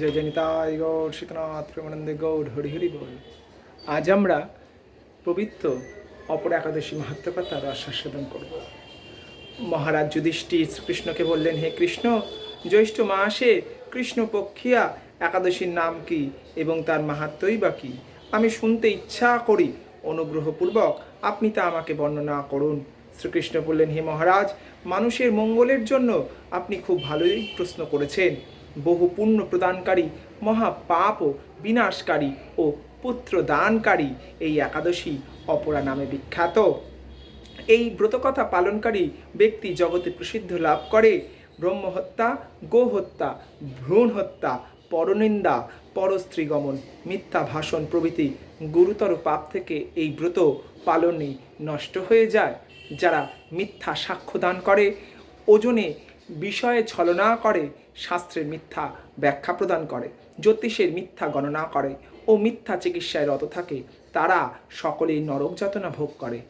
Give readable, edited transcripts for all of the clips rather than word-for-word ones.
জয় জয় নিতাই গৌর শীতনাথ প্রেমানন্দে গৌর হরি হরি বল। আজ আমরা পবিত্র অপর একাদশী মাহাত্ম্য কথার আস্বাদন করব। মহারাজ যুধিষ্ঠির শ্রীকৃষ্ণকে বললেন, হে কৃষ্ণ, জ্যৈষ্ঠ মাসে কৃষ্ণপক্ষিয়া একাদশীর নাম কি এবং তার মাহাত্ম্যই বা কি? আমি শুনতে ইচ্ছা করি, অনুগ্রহপূর্বক আপনি তা আমাকে বর্ণনা করুন। শ্রীকৃষ্ণ বললেন, হে মহারাজ, মানুষের মঙ্গলের জন্য আপনি খুব ভালোই প্রশ্ন করেছেন। বহু পুণ্য প্রদানকারী, মহাপাপ ও বিনাশকারী ও পুত্র দানকারী এই একাদশী অপরা নামে বিখ্যাত। এই ব্রতকথা পালনকারী ব্যক্তি জগতে প্রসিদ্ধ লাভ করে। ব্রহ্মহত্যা, গোহত্যা, ভ্রূণ হত্যা, পরনিন্দা, পরস্ত্রীগমন, মিথ্যা ভাষণ প্রভৃতি গুরুতর পাপ থেকে এই ব্রত পালনে নষ্ট হয়ে যায়। যারা মিথ্যা সাক্ষ্য দান করে, ওজনে বিষয়ে ছলনা করে, শাস্ত্রের মিথ্যা ব্যাখ্যা প্রদান করে, জ্যোতিষের মিথ্যা গণনা করে ও মিথ্যা চিকিৎসায় রত থাকে, তারা সকলেই নরক যাতনা ভোগ করে।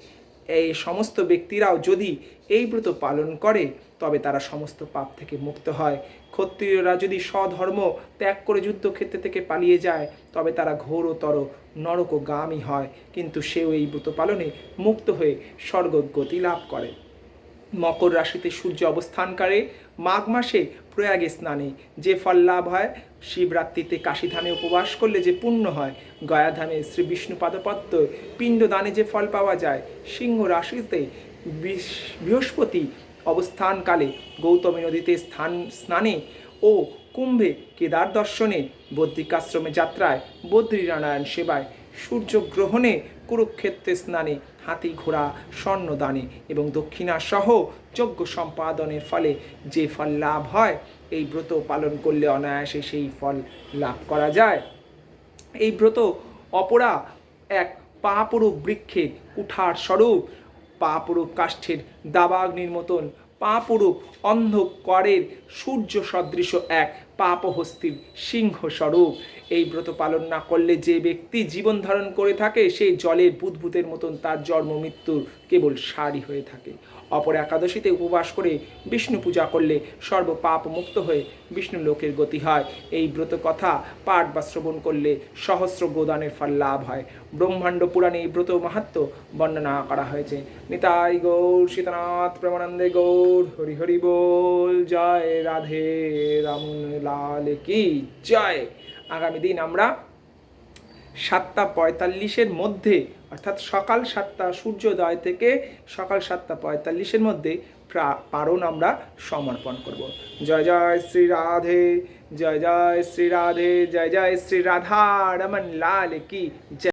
এই সমস্ত ব্যক্তিরাও যদি এই ব্রত পালন করে তবে তারা সমস্ত পাপ থেকে মুক্ত হয়। ক্ষত্রিয়রা যদি স্বধর্ম ত্যাগ করে যুদ্ধক্ষেত্র থেকে পালিয়ে যায় তবে তারা ঘোরতর নরকগামী হয়, কিন্তু সেও এই ব্রত পালনে মুক্ত হয়ে স্বর্গগতি লাভ করে। মকর রাশিতে সূর্য অবস্থান করে। মাঘ মাসে প্রয়াগে স্নানে যে ফল লাভ হয়, শিবরাত্রিতে কাশীধামে উপবাস করলে যে পুণ্য হয়, গয়াধামে শ্রী বিষ্ণু পাদপদ্ম পিণ্ডদানে যে ফল পাওয়া যায়, সিংহ রাশিতে বৃহস্পতি অবস্থানকালে গৌতমী নদীতে স্নানে ও কুম্ভে কেদার দর্শনে, বদ্রিকাশ্রমে যাত্রায়, বদ্রীনারায়ণ সেবায়, সূর্যগ্রহণে, কুরুক্ষেত্রে স্নানে, হাতি ঘোড়া স্বর্ণদানে এবং দক্ষিণা সহ যজ্ঞ সম্পাদনের ফলে যে ফল লাভ হয়, এই ব্রত পালন করলে অনায়াসে সেই ফল লাভ করা যায়। এই ব্রত অপরা এক পাপরূপ বৃক্ষের কুঠার স্বরূপ, পাপরূপ কাষ্ঠের দাবাগ্নির মতন, পাপরূপ অন্ধকারের সূর্য সদৃশ এক পাপহস্তির সিংহ স্বরূপ। এই ব্রত পালন না করলে যে ব্যক্তি জীবন ধারণ করে থাকে, সেই জলের বুদবুদের মতন তার জন্ম মৃত্যুর কেবল সারি হয়ে থাকে। অপর একাদশীতে উপবাস করে বিষ্ণু পূজা করলে সর্বপাপ মুক্ত হয়ে বিষ্ণু লোকের গতি হয়। এই ব্রত কথা পাঠ বা শ্রবণ করলে সহস্র গোদানের ফল লাভ হয়। ব্রহ্মাণ্ড পুরাণে এই ব্রত মাহাত্ম্য বর্ণনা করা হয়েছে। নিতাই গৌর শীতনাথ প্রেমানন্দে গৌর হরি হরি বল। জয় রাধে রামলাল কি জয়। আগামী দিন আমরা 7:45 মধ্যে, অর্থাৎ সকাল 7টা সূর্যোদয় থেকে সকাল 7:45 মধ্যে পারণ আমরা সমর্পণ করব। জয় জয় শ্রী রাধে, জয় জয় শ্রী রাধে, জয় জয় শ্রী রাধা রমন লাল কি জয়।